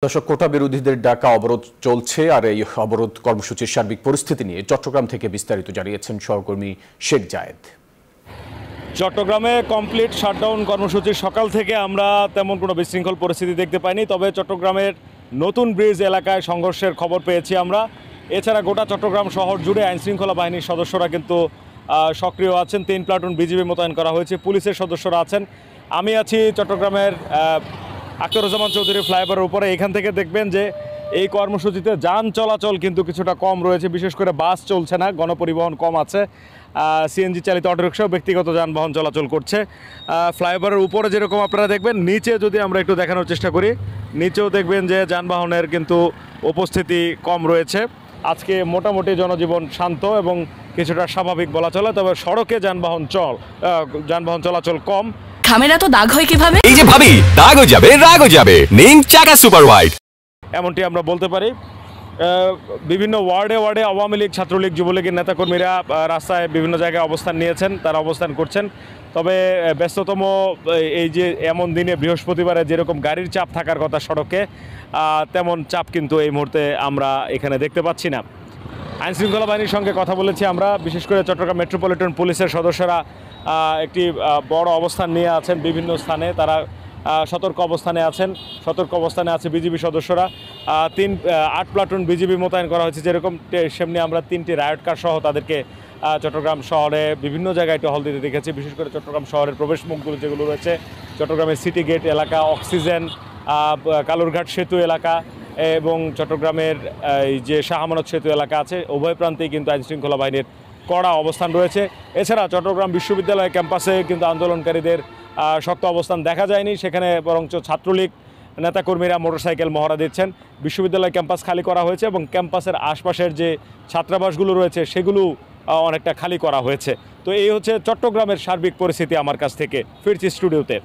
দর্শক, কোটা বিরোধীদের ডাকা অবরোধ চলছে। আর এই অবরোধ কর্মসূচির সার্বিক পরিস্থিতি নিয়ে চট্টগ্রাম থেকে বিস্তারিত জানিয়েছেন সহকর্মী শেখ জায়েদ। চট্টগ্রামে কমপ্লিট শাটডাউন কর্মসূচির সকাল থেকে আমরা তেমন কোনো বিশৃঙ্খল পরিস্থিতি দেখতে পাইনি, তবে চট্টগ্রামের নতুন ব্রিজ এলাকায় সংঘর্ষের খবর পেয়েছি আমরা। এছাড়া গোটা চট্টগ্রাম শহর জুড়ে আইনশৃঙ্খলা বাহিনীর সদস্যরা কিন্তু সক্রিয় আছেন। 3 প্লাটুন বিজিবি মোতায়েন করা হয়েছে, পুলিশের সদস্যরা আছেন। আমি আছি চট্টগ্রামের আখতারুজ্জামান চৌধুরী ফ্লাইওভারের উপরে। এখান থেকে দেখবেন যে এই কর্মসূচিতে যান চলাচল কিন্তু কিছুটা কম রয়েছে, বিশেষ করে বাস চলছে না, গণপরিবহন কম আছে। সিএনজি চালিত অটোরিকশাও ব্যক্তিগত যানবাহন চলাচল করছে। ফ্লাইওভারের উপরে যেরকম আপনারা দেখবেন, নিচে যদি আমরা একটু দেখানোর চেষ্টা করি, নিচেও দেখবেন যে যানবাহনের কিন্তু উপস্থিতি কম রয়েছে। আজকে মোটামুটি জনজীবন শান্ত এবং কিছুটা স্বাভাবিক বলা চলে, তবে সড়কে যানবাহন চলাচল কম। খামেরা তো দাগ হয় কিভাবে? এই যে ভাবি, দাগও যাবে রাগও যাবে, নিন চাকা সুপার হোয়াইট। এমনটি আমরা বলতে পারি। বিভিন্ন ওয়ার্ডে আওয়ামী লীগ, ছাত্রলীগ, যুবলীগের নেতাকর্মীরা রাস্তায় বিভিন্ন জায়গায় অবস্থান নিয়েছেন, তারা অবস্থান করছেন। তবে ব্যস্ততম এই যে এমন দিনে বৃহস্পতিবারে যেরকম গাড়ির চাপ থাকার কথা সড়কে, তেমন চাপ কিন্তু এই মুহূর্তে আমরা এখানে দেখতে পাচ্ছি না। আইনশৃঙ্খলা বাহিনীর সঙ্গে কথা বলেছি আমরা, বিশেষ করে চট্টগ্রাম মেট্রোপলিটন পুলিশের সদস্যরা একটি বড় অবস্থান নিয়ে আছেন বিভিন্ন স্থানে। তারা সতর্ক অবস্থানে আছে বিজিবি সদস্যরা। 8 প্লাটুন বিজিবি মোতায়েন করা হয়েছে, যেরকম সেমনি আমরা 3টি রায়ট কার সহ তাদেরকে চট্টগ্রাম শহরে বিভিন্ন জায়গায় টহল দিতে দেখেছি। বিশেষ করে চট্টগ্রাম শহরের প্রবেশ মুখগুলো যেগুলো রয়েছে, চট্টগ্রামের সিটি গেট এলাকা, অক্সিজেন, কালুরঘাট সেতু এলাকা এবং চট্টগ্রামের এই যে শাহ আমানত সেতু এলাকা আছে, উভয় প্রান্তেই কিন্তু আইনশৃঙ্খলা বাহিনীর কড়া অবস্থান রয়েছে। এছাড়া চট্টগ্রাম বিশ্ববিদ্যালয় ক্যাম্পাসে কিন্তু আন্দোলনকারীদের শক্ত অবস্থান দেখা যায়নি, সেখানে বরঞ্চ ছাত্রলীগ নেতাকর্মীরা মোটরসাইকেল মহড়া দিচ্ছেন। বিশ্ববিদ্যালয় ক্যাম্পাস খালি করা হয়েছে এবং ক্যাম্পাসের আশপাশের যে ছাত্রাবাসগুলো রয়েছে সেগুলো অনেকটা খালি করা হয়েছে। তো এই হচ্ছে চট্টগ্রামের সার্বিক পরিস্থিতি। আমার কাছ থেকে ফিরছি স্টুডিওতে।